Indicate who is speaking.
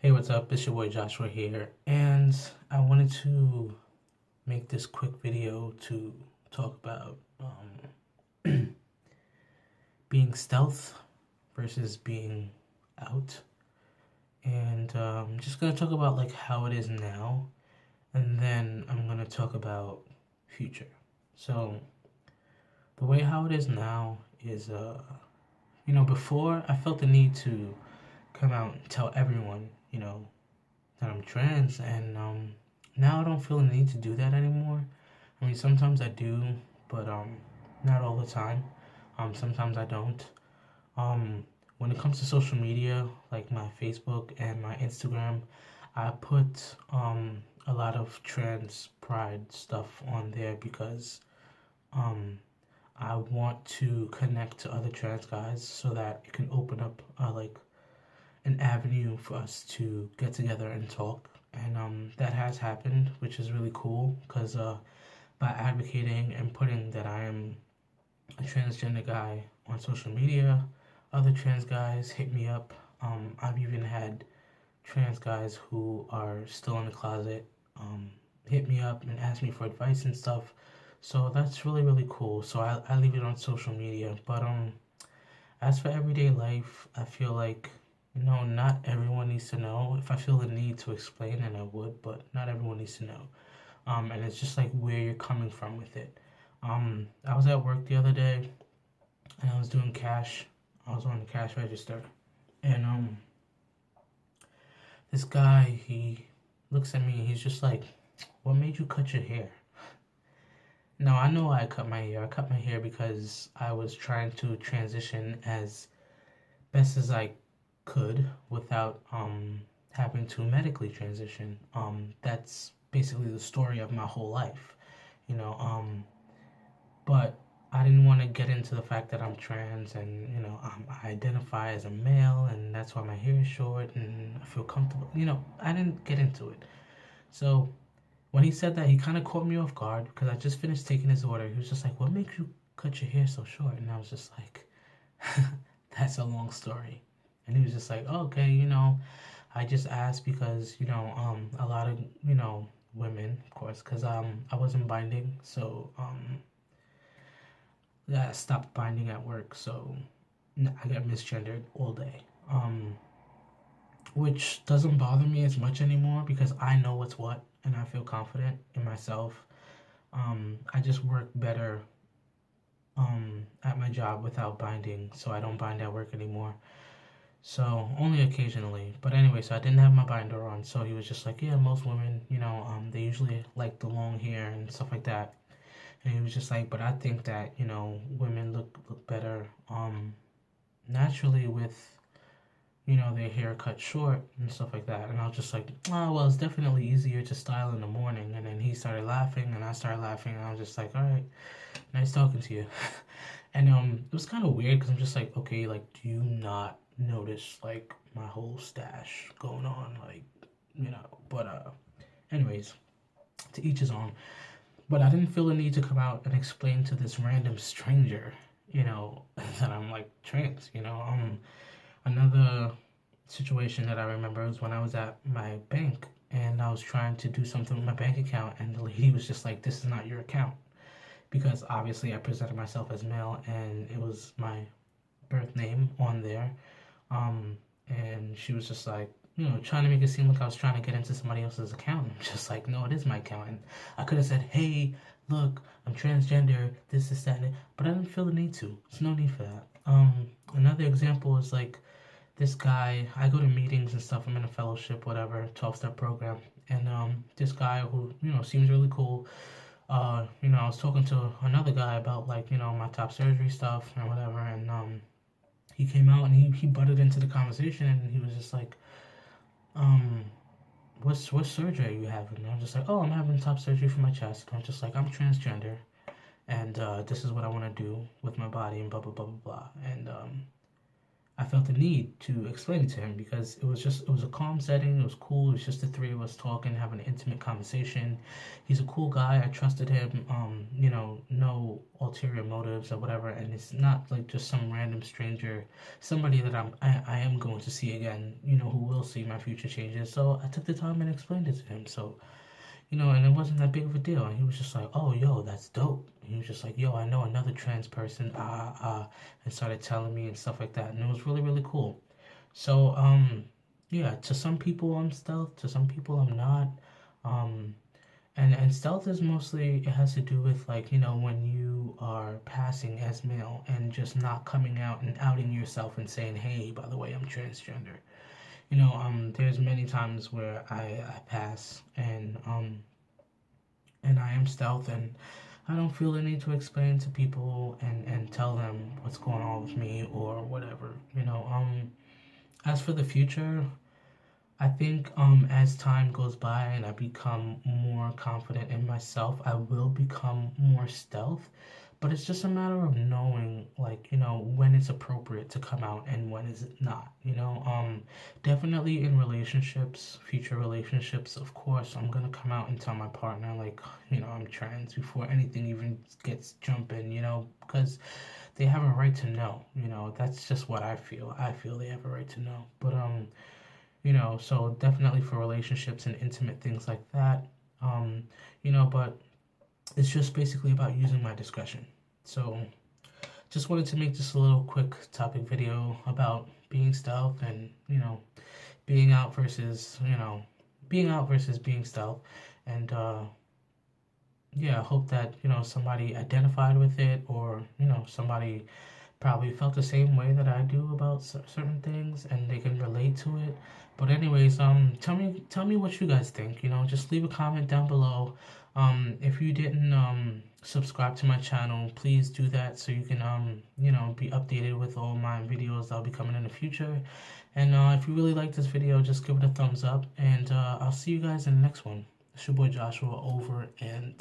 Speaker 1: Hey, what's up? It's your boy Joshua here, and I wanted to make this quick video to talk about being stealth versus being out, and I'm just gonna talk about like how it is now, and then I'm gonna talk about future. So the way how it is now is, before I felt the need to come out and tell everyone, that I'm trans, and now I don't feel the need to do that anymore. I mean, sometimes I do, but not all the time. Sometimes I don't. When it comes to social media, like my Facebook and my Instagram, I put a lot of trans pride stuff on there because um, I want to connect to other trans guys so that it can open up like an avenue for us to get together and talk. And that has happened, which is really cool because by advocating and putting that I am a transgender guy on social media, other trans guys hit me up. I've even had trans guys who are still in the closet hit me up and ask me for advice and stuff. So that's really, really cool. So I leave it on social media. But as for everyday life, I feel like, not everyone needs to know. If I feel the need to explain, then I would, but not everyone needs to know. And it's just like where you're coming from with it. I was at work the other day and I was doing cash. I was on the cash register, and this guy, he looks at me and he's just like, "What made you cut your hair?" Now I know I cut my hair. I cut my hair because I was trying to transition as best as I could without having to medically transition. That's basically the story of my whole life, you know. But I didn't want to get into the fact that I'm trans and I identify as a male and that's why my hair is short and I feel comfortable. I didn't get into it. So when he said that, he kind of caught me off guard because I just finished taking his order. He was just like, "What makes you cut your hair so short?" And I was just like, "That's a long story." And he was just like, "Oh, okay, I just asked because, a lot of, women, of course, because I wasn't binding, so I stopped binding at work, so I got misgendered all day." Which doesn't bother me as much anymore because I know what's what and I feel confident in myself. I just work better at my job without binding, so I don't bind at work anymore. So only occasionally. But anyway, so I didn't have my binder on, so he was just like, "Yeah, most women, they usually like the long hair and stuff like that." And he was just like, "But I think that, women look better naturally with, their hair cut short and stuff like that." And I was just like, "Oh, well, it's definitely easier to style in the morning." And then he started laughing and I started laughing and I was just like, "All right, nice talking to you." And it was kind of weird because I'm just like, "Okay, like, do you not notice like my whole stash going on, like, but anyways, to each his own." But I didn't feel the need to come out and explain to this random stranger, that I'm like trans. Another situation that I remember was when I was at my bank and I was trying to do something with my bank account, and the lady was just like, "This is not your account," because obviously I presented myself as male and it was my birth name on there. And she was just like, trying to make it seem like I was trying to get into somebody else's account. I'm just like, "No, it is my account." And I could have said, "Hey, look, I'm transgender, this, that, and but I didn't feel the need to. There's no need for that. Another example is like this guy, I go to meetings and stuff, I'm in a fellowship, whatever, 12-step program. And this guy who, seems really cool, I was talking to another guy about like, my top surgery stuff and whatever, and he came out and he butted into the conversation and he was just like, um, what surgery are you having?" And I'm just like, "Oh, I'm having top surgery for my chest." And I'm just like, "I'm transgender and this is what I want to do with my body and blah blah blah blah blah." And I felt the need to explain it to him because it was a calm setting. It was cool. It was just the three of us talking, having an intimate conversation. He's a cool guy. I trusted him. No ulterior motives or whatever. And it's not like just some random stranger, somebody that I am going to see again. Who will see my future changes. So I took the time and explained it to him. So and it wasn't that big of a deal. And he was just like, oh, yo, that's dope. And he was just like, yo, I know another trans person, and started telling me and stuff like that. And it was really, really cool. So, yeah, to some people I'm stealth, to some people I'm not. Um, and stealth is mostly, it has to do with like, when you are passing as male and just not coming out and outing yourself and saying, hey, by the way, I'm transgender. There's many times where I pass and I am stealth and I don't feel the need to explain to people and tell them what's going on with me or whatever. As for the future, I think as time goes by and I become more confident in myself, I will become more stealth. But it's just a matter of knowing, like, when it's appropriate to come out and when is it not. Definitely in relationships, future relationships, of course, I'm gonna come out and tell my partner, like, I'm trans before anything even gets jumping, because they have a right to know. That's just what I feel. I feel they have a right to know. But so definitely for relationships and intimate things like that. But it's just basically about using my discretion. So just wanted to make just a little quick topic video about being stealth and, being out versus, being stealth. And, yeah, I hope that, somebody identified with it or, somebody probably felt the same way that I do about certain things and they can relate to it. But anyways, tell me what you guys think. Just leave a comment down below. If you didn't subscribe to my channel, please do that so you can be updated with all my videos that'll be coming in the future. And if you really like this video, just give it a thumbs up and I'll see you guys in the next one. It's your boy Joshua, over and